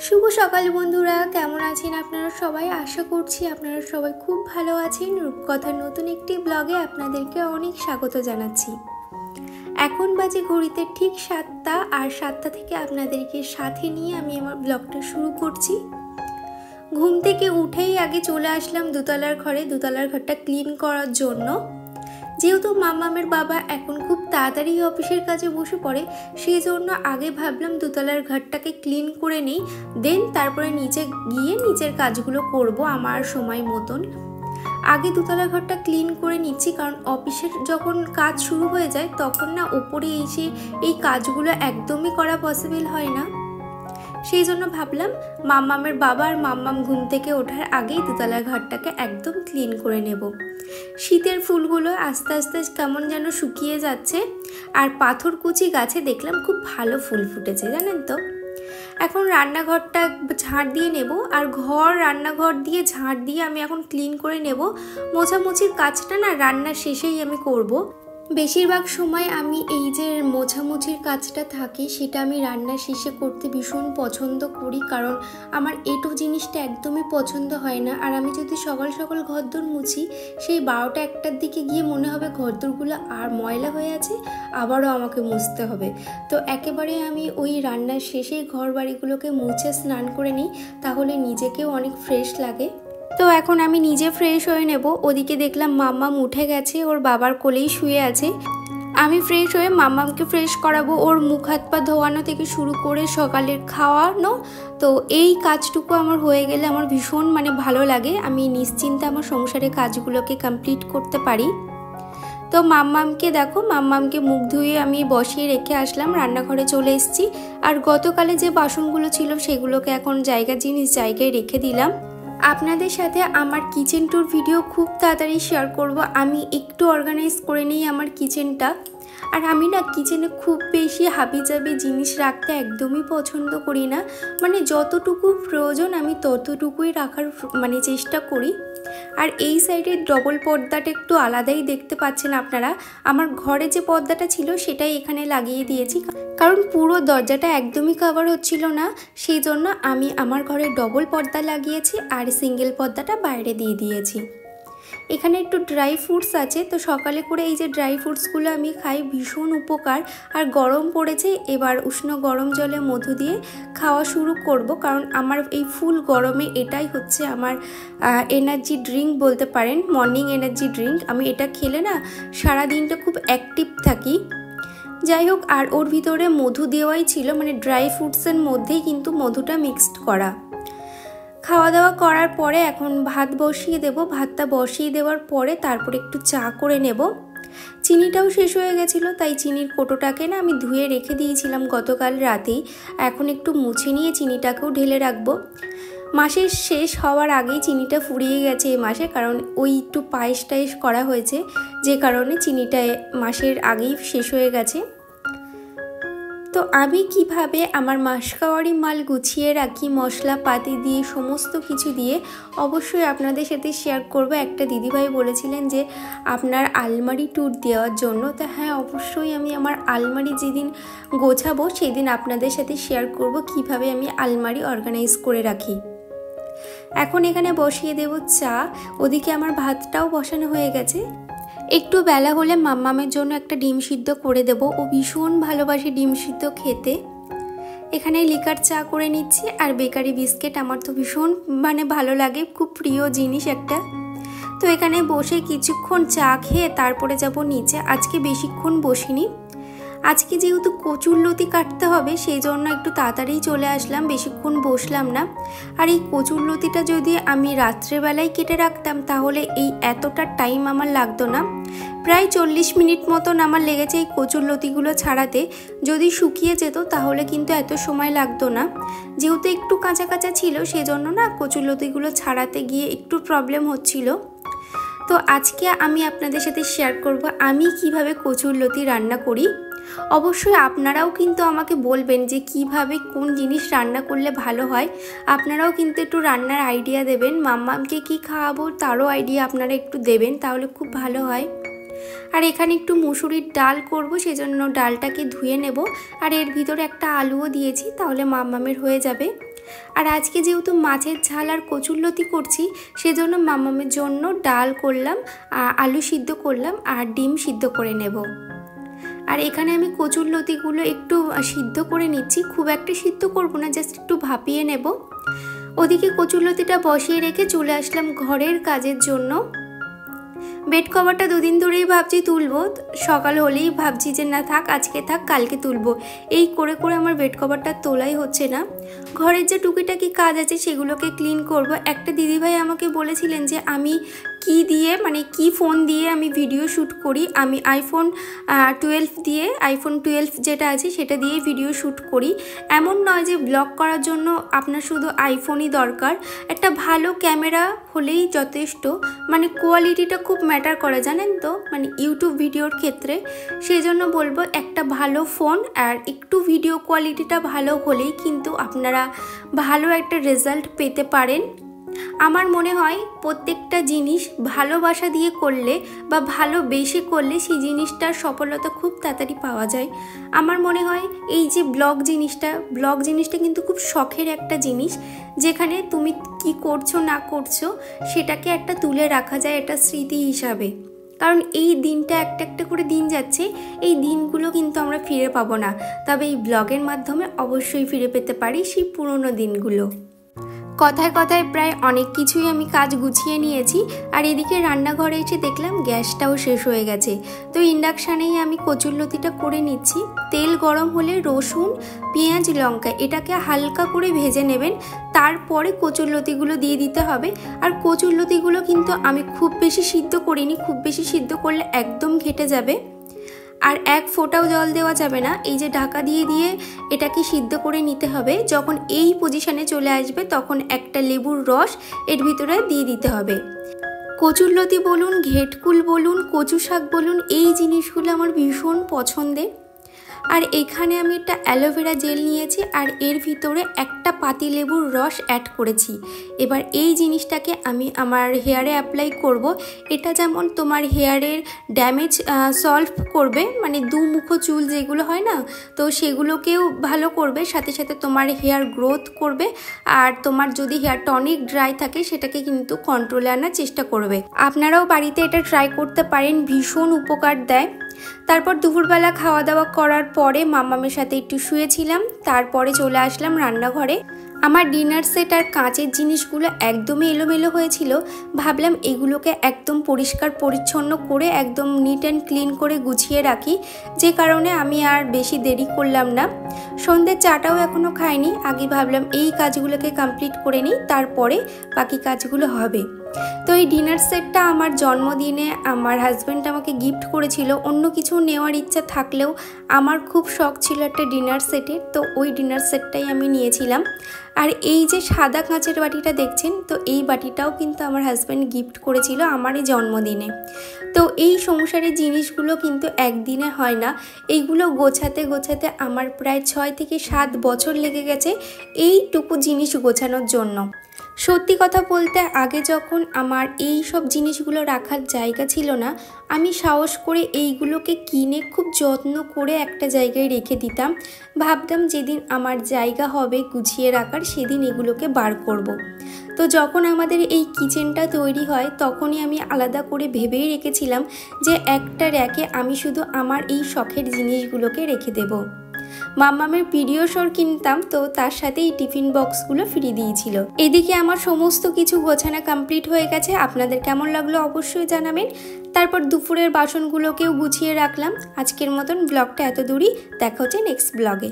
শুভ সকাল বন্ধুরা, কেমন আছেন আপনারা সবাই? আশা করছি আপনারা সবাই খুব ভালো আছেন। রূপকথার নতুন একটি ব্লগে আপনাদেরকে অনেক স্বাগত জানাচ্ছি। এখন বাজে ঘড়িতে ঠিক 7টা, আর 7টা থেকে আপনাদেরকে সাথে নিয়ে আমি আমার ব্লগটা শুরু করছি। ঘুম থেকে উঠেই আগে চলে আসলাম দোতলার ঘরে, দোতলার ঘরটা ক্লিন করার জন্য। যেহেতু মামামের বাবা এখন খুব তাড়াতাড়ি অফিসের কাজে বসে পড়ে, সেই জন্য আগে ভাবলাম দোতলার ঘরটাকে ক্লিন করে নিই, দেন তারপরে নিচে গিয়ে নিচের কাজগুলো করব আমার সময় মতন। আগে দোতলার ঘরটা ক্লিন করে নিচ্ছি, কারণ অফিসের যখন কাজ শুরু হয়ে যায় তখন না ওপরে এসে এই কাজগুলো একদমই করা পসিবল হয় না। সেই জন্য ভাবলাম মাম্মামের বাবা আর মাম্মাম ঘুম থেকে ওঠার আগেই দোতলার ঘরটাকে একদম ক্লিন করে নেব। শীতের ফুলগুলো আস্তে আস্তে কেমন যেন শুকিয়ে যাচ্ছে, আর পাথরকুচি গাছে দেখলাম খুব ভালো ফুল ফুটেছে, জানেন তো। এখন রান্নাঘরটা ঝাড় দিয়ে নেব, আর রান্নাঘর দিয়ে ঝাড় দিয়ে আমি এখন ক্লিন করে নেব। মোছামুছির কাজটা না রান্নার শেষেই আমি করব। বেশিরভাগ সময় আমি এই যে মোছামুছির কাজটা থাকে সেটা আমি রান্নার শেষে করতে ভীষণ পছন্দ করি, কারণ আমার এটো জিনিসটা একদমই পছন্দ হয় না। আর আমি যদি সকাল সকাল ঘরদোর মুছি, সেই 12টা 1টার দিকে গিয়ে মনে হবে ঘরদোরগুলো আর ময়লা হয়ে আছে, আবারও আমাকে মুছতে হবে। তো একেবারে আমি ওই রান্নার শেষেই ঘর বাড়িগুলোকে মুছে স্নান করে নিই, তাহলে নিজেকেও অনেক ফ্রেশ লাগে। তো এখন আমি নিজে ফ্রেশ হয়ে নেব। ওদিকে দেখলাম মাম্মাম উঠে গেছে, ওর বাবার কোলেই শুয়ে আছে। আমি ফ্রেশ হয়ে মাম্মামকে ফ্রেশ করাবো, ওর মুখ হাত পা ধোয়ানো থেকে শুরু করে সকালের খাওয়ানো। তো এই কাজটুকু আমার হয়ে গেলে আমার ভীষণ ভালো লাগে, আমি নিশ্চিন্তে আমার সংসারের কাজগুলোকে কমপ্লিট করতে পারি। তো মাম্মামকে দেখো, মাম্মামকে মুখ ধুয়ে আমি বসিয়ে রেখে আসলাম, রান্নাঘরে চলে এসেছি। আর গতকালে যে বাসনগুলো ছিল সেগুলোকে এখন জায়গায় রেখে দিলাম। আপনাদের সাথে আমার কিচেন ট্যুর ভিডিও খুব তাড়াতাড়ি শেয়ার করব। আমি একটু অর্গানাইজ করে নিই আমার কিচেনটা। আর আমি না কিচেনে খুব বেশি হাবিজাবি জিনিস রাখতে একদমই পছন্দ করি না, যতটুকু প্রয়োজন আমি ততটুকুই রাখার চেষ্টা করি। আর এই সাইডের ডবল পর্দাটা একটু আলাদাই দেখতে পাচ্ছেন আপনারা। আমার ঘরে যে পর্দাটা ছিল সেটাই এখানে লাগিয়ে দিয়েছি, কারণ পুরো দরজাটা একদমই কভার হচ্ছিল না। সেই জন্য আমি আমার ঘরে ডবল পর্দা লাগিয়েছি, আর সিঙ্গেল পর্দাটা বাইরে দিয়ে দিয়েছি। এখানে একটু ড্রাই ফ্রুটস আছে, তো সকালে করে এই যে ড্রাই ফ্রুটসগুলো আমি খাই, ভীষণ উপকার। আর গরম পড়েছে, এবার উষ্ণ গরম জলে মধু দিয়ে খাওয়া শুরু করব, কারণ আমার এই ফুল গরমে এটাই হচ্ছে আমার এনার্জি ড্রিঙ্ক বলতে পারেন, মর্নিং এনার্জি ড্রিঙ্ক। আমি এটা খেলে না সারা দিনটা খুব অ্যাক্টিভ থাকি। যাই হোক, আর ওর ভিতরে মধু দেওয়াই ছিল, ড্রাই ফ্রুটসের মধ্যেই কিন্তু মধুটা মিক্সড করা। খাওয়া দাওয়া করার পরে এখন ভাত বসিয়ে দেব। ভাতটা বসিয়ে দেওয়ার পরে তারপরে একটু চা করে নেব। চিনিটাও শেষ হয়ে গেছিলো, তাই চিনির কোটোটাকে না আমি ধুয়ে রেখে দিয়েছিলাম গতকাল রাতেই। এখন একটু মুছে নিয়ে চিনিটাকেও ঢেলে রাখবো। মাসের শেষ হওয়ার আগেই চিনিটা ফুরিয়ে গেছে এই মাসে, কারণ ওই একটু পায়েস টায়েস করা হয়েছে, যে কারণে চিনিটা মাসের আগেই শেষ হয়ে গেছে। তো আমি কিভাবে আমার মাসকাওয়ারি মাল গুছিয়ে রাখি মশলাপাতি দিয়ে, সমস্ত কিছু দিয়ে, অবশ্যই আপনাদের সাথে শেয়ার করব। একটা দিদিভাই বলেছিলেন যে আপনার আলমারি ট্যুর দেওয়ার জন্য, তা হ্যাঁ, অবশ্যই আমি আমার আলমারি যেদিন গোছাবো সেদিন আপনাদের সাথে শেয়ার করব কিভাবে আমি আলমারি অর্গানাইজ করে রাখি। এখন এখানে বসিয়ে দেব চা। ওদিকে আমার ভাতটাও বসানো হয়ে গেছে। একটু বেলা হলে মাম্মামের জন্য একটা ডিম সিদ্ধ করে দেব, ও ভীষণ ভালোবাসে ডিম সিদ্ধ খেতে। এখানে লিকার চা করে নিচ্ছি, আর বেকারি বিস্কিট আমার তো ভীষণ ভালো লাগে, খুব প্রিয় জিনিস একটা। তো এখানে বসে কিছুক্ষণ চা খেয়ে তারপরে যাব নিচে। আজকে বেশিক্ষণ বসিনি, আজকে যেহেতু কচুরলতি কাটতে হবে সেই জন্য একটু তাড়াতাড়ি চলে আসলাম, বেশিক্ষণ বসলাম না। আর এই কচুরলতিটা যদি আমি রাত্রেবেলায় কেটে রাখতাম তাহলে এই এতটা টাইম আমার লাগতো না। প্রায় 40 মিনিট মতন আমার লেগেছে এই কচুরলতিগুলো ছাড়াতে। যদি শুকিয়ে যেত তাহলে কিন্তু এত সময় লাগতো না। যেহেতু একটু কাঁচা কাঁচা ছিল সেজন্য না কচুরলতিগুলো ছাড়াতে গিয়ে একটু প্রবলেম হচ্ছিল। তো আজকে আমি আপনাদের সাথে শেয়ার করব আমি কিভাবে কচুরলতি রান্না করি। অবশ্যই আপনারাও কিন্তু আমাকে বলবেন যে কিভাবে কোন জিনিস রান্না করলে ভালো হয়। আপনারাও কিন্তু একটু রান্নার আইডিয়া দেবেন, মাম্মামকে কি খাওয়াবো তারও আইডিয়া আপনারা একটু দেবেন, তাহলে খুব ভালো হয়। আর এখানে একটু মুসুরির ডাল করব, সেজন্য ডালটাকে ধুয়ে নেব। আর এর ভিতরে একটা আলুও দিয়েছি, তাহলে মাম্মামের হয়ে যাবে। আর আজকে যেহেতু মাছের ঝাল আর কচুরলতি করছি, সেজন্য মামামের জন্য ডাল করলাম, আলু সিদ্ধ করলাম আর ডিম সিদ্ধ করে নেব। আর এখানে আমি কচুরলতিগুলো একটু সিদ্ধ করে নিচ্ছি, খুব একটা সিদ্ধ করব না, জাস্ট একটু ভাপিয়ে নেব। ওদিকে কচুরলতিটা বসিয়ে রেখে চলে আসলাম ঘরের কাজের জন্য। বেড কভারটা দুদিন ধরেই ভাবছি তুলবো, সকাল হলেই ভাবছি যে না থাক, আজকে থাক, কালকে তুলবো। এই করে করে আমার বেড কভারটা তোলাই হচ্ছে না। ঘরের যে টুকিটাকি কাজ আছে সেগুলোকে ক্লিন করব। একটা দিদিভাই আমাকে বলেছিলেন যে আমি কি দিয়ে, মানে কি ফোন দিয়ে আমি ভিডিও শ্যুট করি। আমি আইফোন 12 যেটা আছে সেটা দিয়ে ভিডিও শ্যুট করি। এমন নয় যে ব্লগ করার জন্য আপনার শুধু আইফোনই দরকার, একটা ভালো ক্যামেরা হলেই যথেষ্ট। মানে কোয়ালিটিটা খুব ম্যাটার করে, জানেন তো, মানে ইউটিউব ভিডিওর ক্ষেত্রে। সেই জন্য বলবো একটা ভালো ফোন আর একটু ভিডিও কোয়ালিটিটা ভালো হলেই কিন্তু আপনারা ভালো একটা রেজাল্ট পেতে পারেন। আমার মনে হয় প্রত্যেকটা জিনিস ভালোবাসা দিয়ে করলে বা ভালোবেসে করলে সেই জিনিসটার সফলতা খুব তাড়াতাড়ি পাওয়া যায়। আমার মনে হয় এই যে ব্লগ জিনিসটা কিন্তু খুব শখের একটা জিনিস, যেখানে তুমি কি করছো না করছো সেটাকে একটা তুলে রাখা যায় এটা স্মৃতি হিসাবে। কারণ এই দিনটা একটা একটা করে দিন যাচ্ছে, এই দিনগুলো কিন্তু আমরা ফিরে পাবো না, তবে এই ব্লগের মাধ্যমে অবশ্যই ফিরে পেতে পারি সেই পুরনো দিনগুলো। কথায় কথায় প্রায় অনেক কিছুই আমি কাজ গুছিয়ে নিয়েছি। আর এদিকে রান্নাঘরে এসে দেখলাম গ্যাসটাও শেষ হয়ে গেছে, তো ইন্ডাকশানেই আমি কচুরলতিটা করে নিচ্ছি। তেল গরম হলে রসুন, পেঁয়াজ, লঙ্কা এটাকে হালকা করে ভেজে নেবেন, তারপরে কচুরলতিগুলো দিয়ে দিতে হবে। আর কচুরলতিগুলো কিন্তু আমি খুব বেশি সিদ্ধ করিনি, খুব বেশি সিদ্ধ করলে একদম ঘেটে যাবে আর এক ফোঁটাও জল দেওয়া যাবে না। এই যে ঢাকা দিয়ে দিয়ে এটাকে সিদ্ধ করে নিতে হবে। যখন এই পজিশনে চলে আসবে তখন একটা লেবুর রস এর ভিতরে দিয়ে দিতে হবে। কচুরলতি বলুন, ঘেটকুল বলুন, কচু শাক বলুন, এই জিনিসগুলো আমার ভীষণ পছন্দের। আর এখানে আমি একটা অ্যালোভেরা জেল নিয়েছি আর এর ভিতরে একটা পাতিলেবুর রস অ্যাড করেছি। এবার এই জিনিসটাকে আমি আমার হেয়ারে অ্যাপ্লাই করব। এটা যেমন তোমার হেয়ারের ড্যামেজ সলভ করবে, মানে দুমুখো চুল যেগুলো হয় না, তো সেগুলোকেও ভালো করবে, সাথে সাথে তোমার হেয়ার গ্রোথ করবে। আর তোমার যদি হেয়ার টনিক ড্রাই থাকে সেটাকে কিন্তু কন্ট্রোলে আনার চেষ্টা করবে। আপনারাও বাড়িতে এটা ট্রাই করতে পারেন, ভীষণ উপকার দেয়। তারপর দুপুরবেলা খাওয়া দাওয়া করার পরে মামামের সাথে একটু শুয়েছিলাম, তারপরে চলে আসলাম রান্নাঘরে। আমার ডিনার সেট আর কাঁচের জিনিসগুলো একদমই এলোমেলো হয়েছিল, ভাবলাম এগুলোকে একদম পরিষ্কার পরিচ্ছন্ন করে একদম নিট অ্যান্ড ক্লিন করে গুছিয়ে রাখি, যে কারণে আমি আর বেশি দেরি করলাম না। সন্ধ্যের চাটাও এখনও খাইনি, আগে ভাবলাম এই কাজগুলোকে কমপ্লিট করে নিই, তারপরে বাকি কাজগুলো হবে। তো এই ডিনার সেটটা আমার জন্মদিনে আমার হাজব্যান্ড আমাকে গিফট করেছিল। অন্য কিছু নেওয়ার ইচ্ছা থাকলেও আমার খুব শখ ছিল একটা ডিনার সেটের, তো ওই ডিনার সেটটাই আমি নিয়েছিলাম। আর এই যে সাদা কাঁচের বাটিটা দেখছেন, তো এই বাটিটাও কিন্তু আমার হাজব্যান্ড গিফট করেছিল আমার এই জন্মদিনে। তো এই সংসারের জিনিসগুলো কিন্তু একদিনে হয় না, এইগুলো গোছাতে গোছাতে আমার প্রায় 6 থেকে 7 বছর লেগে গেছে এইটুকু জিনিস গোছানোর জন্য। সত্যি কথা বলতে আগে যখন আমার এই সব জিনিসগুলো রাখার জায়গা ছিল না, আমি সাহস করে এইগুলোকে কিনে খুব যত্ন করে একটা জায়গায় রেখে দিতাম। ভাবতাম যেদিন আমার জায়গা হবে গুছিয়ে রাখার সেদিন এগুলোকে বার করব। তো যখন আমাদের এই কিচেনটা তৈরি হয় তখনই আমি আলাদা করে ভেবেই রেখেছিলাম যে একটা র্যাকে আমি শুধু আমার এই শখের জিনিসগুলোকে রেখে দেব। মাম্মামের পিডিয়াশোর কিনতাম, তো তার সাথে এই টিফিন বক্সগুলো ফ্রি দিয়েছিল। এদিকে আমার সমস্ত কিছু গোছানো কমপ্লিট হয়ে গেছে। আপনাদের কেমন লাগলো অবশ্যই জানাবেন। তারপর দুপুরের বাসনগুলোকেও গুছিয়ে রাখলাম। আজকের মতন ব্লগটা এত দূরই, দেখা হচ্ছে নেক্সট ব্লগে।